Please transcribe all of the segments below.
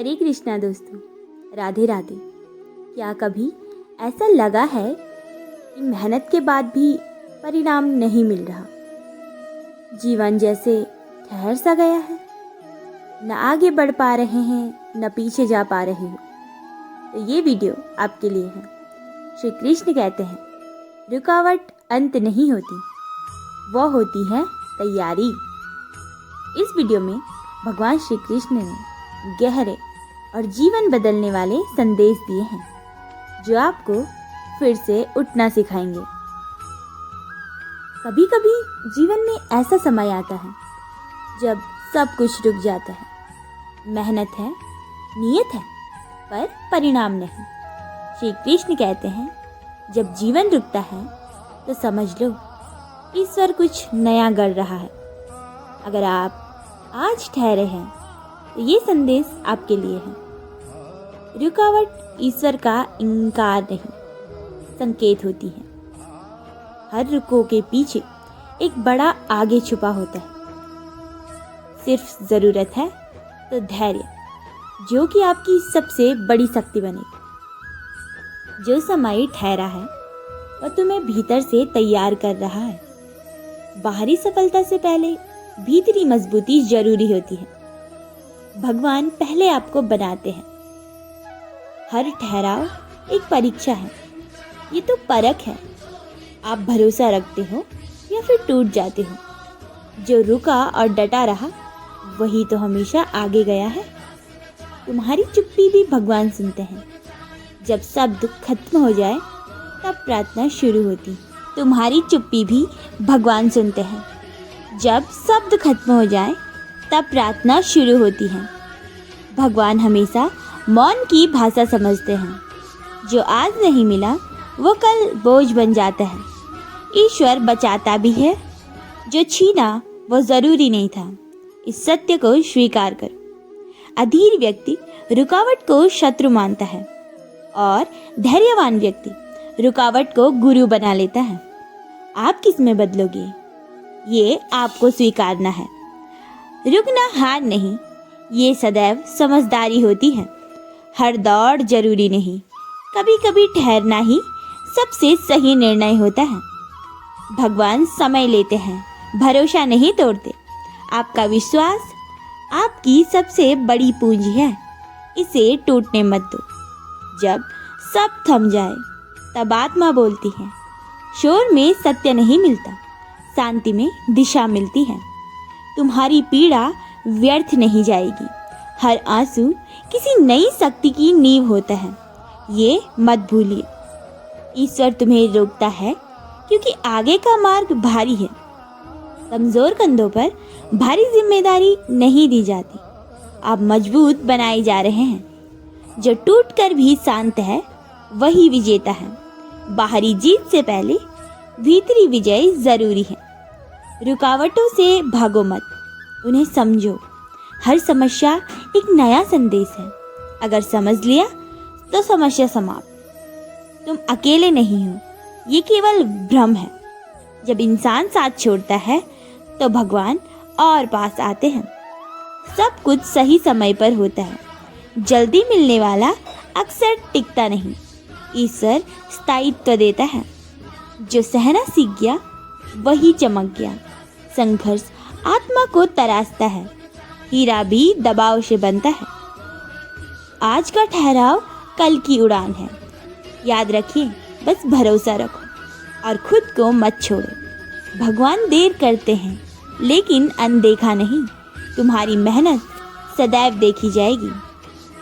हरे कृष्णा दोस्तों, राधे राधे। क्या कभी ऐसा लगा है कि मेहनत के बाद भी परिणाम नहीं मिल रहा? जीवन जैसे ठहर सा गया है, न आगे बढ़ पा रहे हैं न पीछे जा पा रहे हो। तो ये वीडियो आपके लिए है। श्री कृष्ण कहते हैं, रुकावट अंत नहीं होती, वो होती है तैयारी। इस वीडियो में भगवान श्री कृष्ण ने गहरे और जीवन बदलने वाले संदेश दिए हैं, जो आपको फिर से उठना सिखाएंगे। कभी कभी जीवन में ऐसा समय आता है जब सब कुछ रुक जाता है। मेहनत है, नियत है, पर परिणाम नहीं। श्री कृष्ण कहते हैं, जब जीवन रुकता है तो समझ लो ईश्वर कुछ नया गढ़ रहा है। अगर आप आज ठहरे हैं तो ये संदेश आपके लिए है। रुकावट ईश्वर का इनकार नहीं, संकेत होती है। हर रुको के पीछे एक बड़ा आगे छुपा होता है। सिर्फ जरूरत है तो धैर्य, जो कि आपकी सबसे बड़ी शक्ति बनेगी। जो समय ठहरा है वह तुम्हें भीतर से तैयार कर रहा है। बाहरी सफलता से पहले भीतरी मजबूती जरूरी होती है। भगवान पहले आपको बनाते हैं। हर ठहराव एक परीक्षा है। ये तो परख है, आप भरोसा रखते हो या फिर टूट जाते हो। जो रुका और डटा रहा वही तो हमेशा आगे गया है। तुम्हारी चुप्पी भी भगवान सुनते हैं। जब सब दुख खत्म हो जाए तब प्रार्थना शुरू होती। तुम्हारी चुप्पी भी भगवान सुनते हैं। जब शब्द खत्म हो जाए तब प्रार्थना शुरू होती है। भगवान हमेशा मौन की भाषा समझते हैं। जो आज नहीं मिला वो कल बोझ बन जाता है। ईश्वर बचाता भी है, जो छीना वो जरूरी नहीं था। इस सत्य को स्वीकार करो। अधीर व्यक्ति रुकावट को शत्रु मानता है और धैर्यवान व्यक्ति रुकावट को गुरु बना लेता है। आप किस में बदलोगे, ये आपको स्वीकारना है। रुकना हार नहीं, ये सदैव समझदारी होती है। हर दौड़ जरूरी नहीं, कभी कभी ठहरना ही सबसे सही निर्णय होता है। भगवान समय लेते हैं, भरोसा नहीं तोड़ते। आपका विश्वास आपकी सबसे बड़ी पूंजी है, इसे टूटने मत दो। जब सब थम जाए तब आत्मा बोलती है। शोर में सत्य नहीं मिलता, शांति में दिशा मिलती है। तुम्हारी पीड़ा व्यर्थ नहीं जाएगी। हर आंसू किसी नई शक्ति की नींव होता है, ये मत भूलिए। ईश्वर तुम्हें रोकता है क्योंकि आगे का मार्ग भारी है। कमजोर कंधों पर भारी जिम्मेदारी नहीं दी जाती। आप मजबूत बनाए जा रहे हैं। जो टूट कर भी शांत है वही विजेता है। बाहरी जीत से पहले भीतरी विजय जरूरी है। रुकावटों से भागो मत, उन्हें समझो। हर समस्या एक नया संदेश है। अगर समझ लिया तो समस्या समाप्त। तुम अकेले नहीं हो, ये केवल भ्रम है। जब इंसान साथ छोड़ता है तो भगवान और पास आते हैं। सब कुछ सही समय पर होता है। जल्दी मिलने वाला अक्सर टिकता नहीं। ईश्वर स्थायित्व देता है। जो सहना सीख गया वही चमक गया। संघर्ष आत्मा को तराशता है, हीरा भी दबाव से बनता है। आज का ठहराव कल की उड़ान है। याद रखिए, बस भरोसा रखो और खुद को मत छोड़ो। भगवान देर करते हैं लेकिन अनदेखा नहीं। तुम्हारी मेहनत सदैव देखी जाएगी।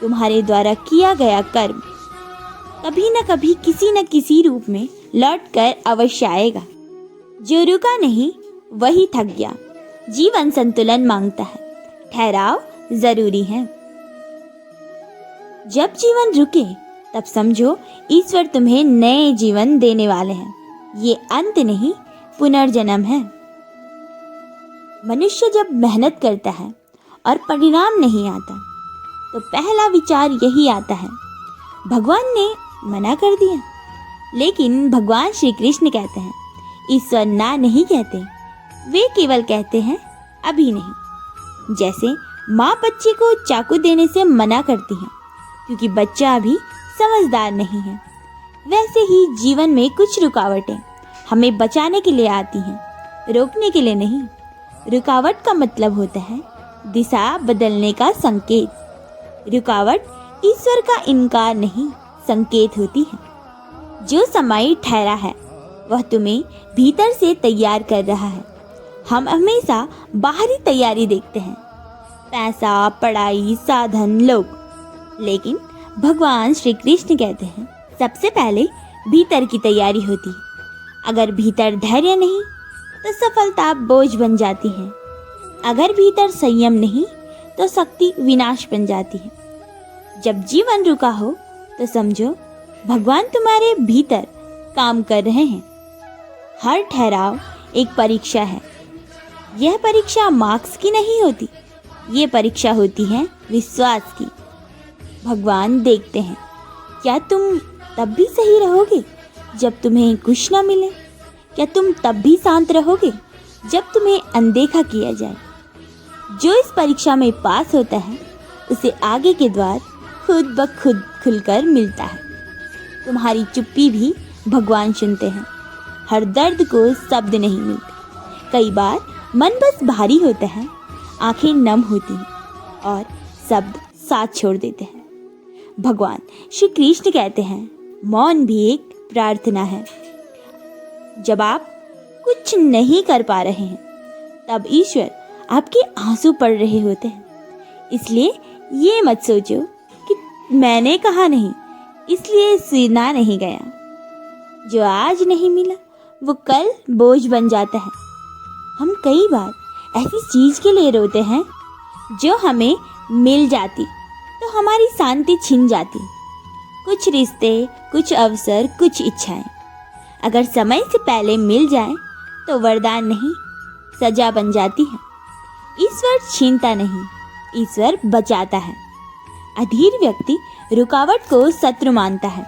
तुम्हारे द्वारा किया गया कर्म कभी न कभी किसी न किसी रूप में लौट कर अवश्य आएगा। जो रुका नहीं वही थक गया। जीवन संतुलन मांगता है, ठहराव जरूरी है। जब जीवन रुके तब समझो ईश्वर तुम्हें नए जीवन देने वाले हैं। ये अंत नहीं, पुनर्जन्म है। मनुष्य जब मेहनत करता है और परिणाम नहीं आता तो पहला विचार यही आता है, भगवान ने मना कर दिया। लेकिन भगवान श्री कृष्ण कहते हैं, ईश्वर ना नहीं कहते, वे केवल कहते हैं अभी नहीं। जैसे माँ बच्चे को चाकू देने से मना करती है क्योंकि बच्चा अभी समझदार नहीं है। वैसे ही जीवन में कुछ रुकावटें हमें बचाने के लिए आती हैं, रोकने के लिए नहीं। रुकावट का मतलब होता है दिशा बदलने का संकेत। रुकावट ईश्वर का इनकार नहीं, संकेत होती है। जो समय ठहरा है वह तुम्हें भीतर से तैयार कर रहा है। हम हमेशा बाहरी तैयारी देखते हैं, पैसा, पढ़ाई, साधन, लोग, लेकिन भगवान श्री कृष्ण कहते हैं सबसे पहले भीतर की तैयारी होती है। अगर भीतर धैर्य नहीं तो सफलता बोझ बन जाती है। अगर भीतर संयम नहीं तो शक्ति विनाश बन जाती है। जब जीवन रुका हो तो समझो भगवान तुम्हारे भीतर काम कर रहे हैं। हर ठहराव एक परीक्षा है। यह परीक्षा मार्क्स की नहीं होती, ये परीक्षा होती है विश्वास की। भगवान देखते हैं क्या तुम तब भी सही रहोगे जब तुम्हें कुछ न मिले। क्या तुम तब भी शांत रहोगे जब तुम्हें अनदेखा किया जाए। जो इस परीक्षा में पास होता है उसे आगे के द्वार खुद ब खुद खुलकर मिलता है। तुम्हारी चुप्पी भी भगवान सुनते हैं। हर दर्द को शब्द नहीं मिलते। कई बार मन बस भारी होता है, आंखें नम होती हैं और शब्द साथ छोड़ देते हैं। भगवान श्री कृष्ण कहते हैं मौन भी एक प्रार्थना है। जब आप कुछ नहीं कर पा रहे हैं तब ईश्वर आपके आंसू पड़ रहे होते हैं। इसलिए ये मत सोचो कि मैंने कहा नहीं इसलिए सुना नहीं गया। जो आज नहीं मिला वो कल बोझ बन जाता है। हम कई बार ऐसी चीज के लिए रोते हैं जो हमें मिल जाती तो हमारी शांति छिन जाती। कुछ रिश्ते, कुछ अवसर, कुछ इच्छाएं अगर समय से पहले मिल जाए तो वरदान नहीं सजा बन जाती है। ईश्वर छीनता नहीं, ईश्वर बचाता है। अधीर व्यक्ति रुकावट को शत्रु मानता है।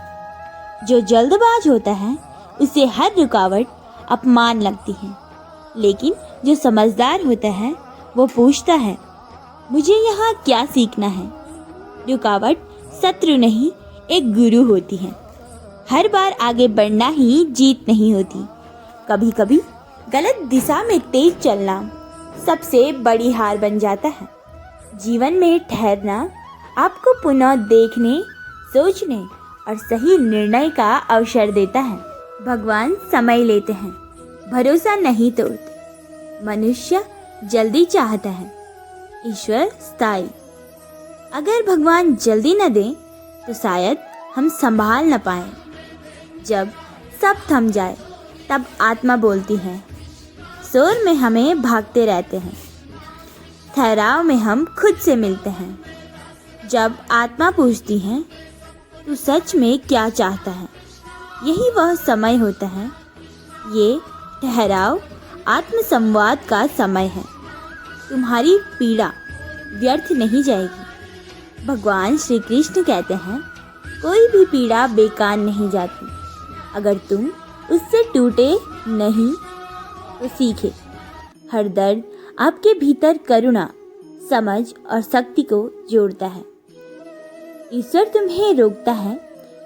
जो जल्दबाज होता है उसे हर रुकावट अपमान लगती है, लेकिन जो समझदार होता है वो पूछता है मुझे यहाँ क्या सीखना है। रुकावट शत्रु नहीं एक गुरु होती है। हर बार आगे बढ़ना ही जीत नहीं होती। कभी कभी गलत दिशा में तेज चलना सबसे बड़ी हार बन जाता है। जीवन में ठहरना आपको पुनः देखने, सोचने और सही निर्णय का अवसर देता है। भगवान समय लेते हैं, भरोसा नहीं तोड़ते। मनुष्य जल्दी चाहता है, ईश्वर स्थायी। अगर भगवान जल्दी न दें तो शायद हम संभाल न पाएं। जब सब थम जाए तब आत्मा बोलती है। शोर में हमें भागते रहते हैं, ठहराव में हम खुद से मिलते हैं। जब आत्मा पूछती है तू सच में क्या चाहता है, यही वह समय होता है। ये ठहराव आत्मसंवाद का समय है। तुम्हारी पीड़ा व्यर्थ नहीं जाएगी। भगवान श्री कृष्ण कहते हैं कोई भी पीड़ा बेकार नहीं जाती अगर तुम उससे टूटे नहीं तो सीखे। हर दर्द आपके भीतर करुणा, समझ और शक्ति को जोड़ता है। ईश्वर तुम्हें रोकता है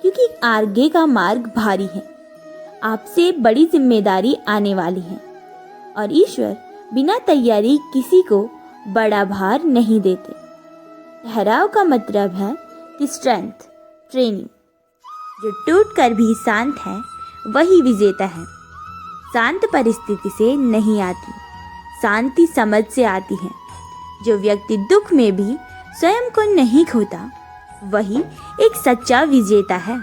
क्योंकि आगे का मार्ग भारी है। आपसे बड़ी जिम्मेदारी आने वाली है और ईश्वर बिना तैयारी किसी को बड़ा भार नहीं देते। ठहराव का मतलब है कि स्ट्रेंथ, ट्रेनिंग। जो टूट कर भी शांत है वही विजेता है। शांत परिस्थिति से नहीं आती, शांति समझ से आती है। जो व्यक्ति दुख में भी स्वयं को नहीं खोता वही एक सच्चा विजेता है।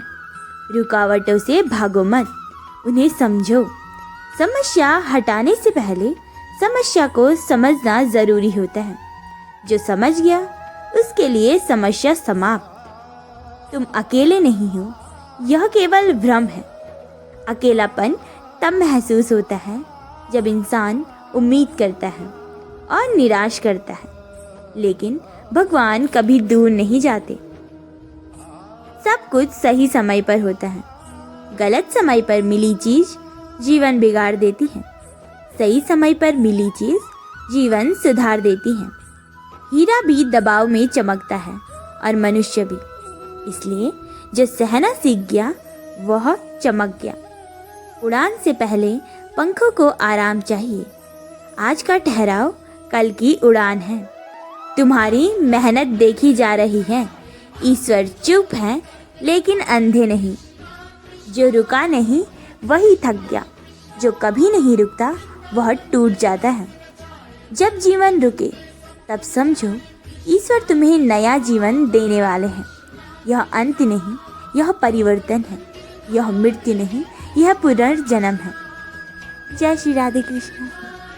रुकावटों से भागो मत, उन्हें समझो। समस्या हटाने से पहले समस्या को समझना जरूरी होता है। जो समझ गया उसके लिए समस्या समाप्त। तुम अकेले नहीं हो, यह केवल भ्रम है। अकेलापन तब महसूस होता है जब इंसान उम्मीद करता है और निराश करता है, लेकिन भगवान कभी दूर नहीं जाते। सब कुछ सही समय पर होता है। गलत समय पर मिली चीज जीवन बिगाड़ देती है, सही समय पर मिली चीज जीवन सुधार देती है। हीरा भी दबाव में चमकता है और मनुष्य भी। इसलिए जो सहना सीख गया वह चमक गया। उड़ान से पहले पंखों को आराम चाहिए। आज का ठहराव कल की उड़ान है। तुम्हारी मेहनत देखी जा रही है। ईश्वर चुप है लेकिन अंधे नहीं। जो रुका नहीं वही थक गया। जो कभी नहीं रुकता वह टूट जाता है। जब जीवन रुके तब समझो ईश्वर तुम्हें नया जीवन देने वाले हैं। यह अंत नहीं, यह परिवर्तन है। यह मृत्यु नहीं, यह पुनर्जन्म है। जय श्री राधे कृष्ण।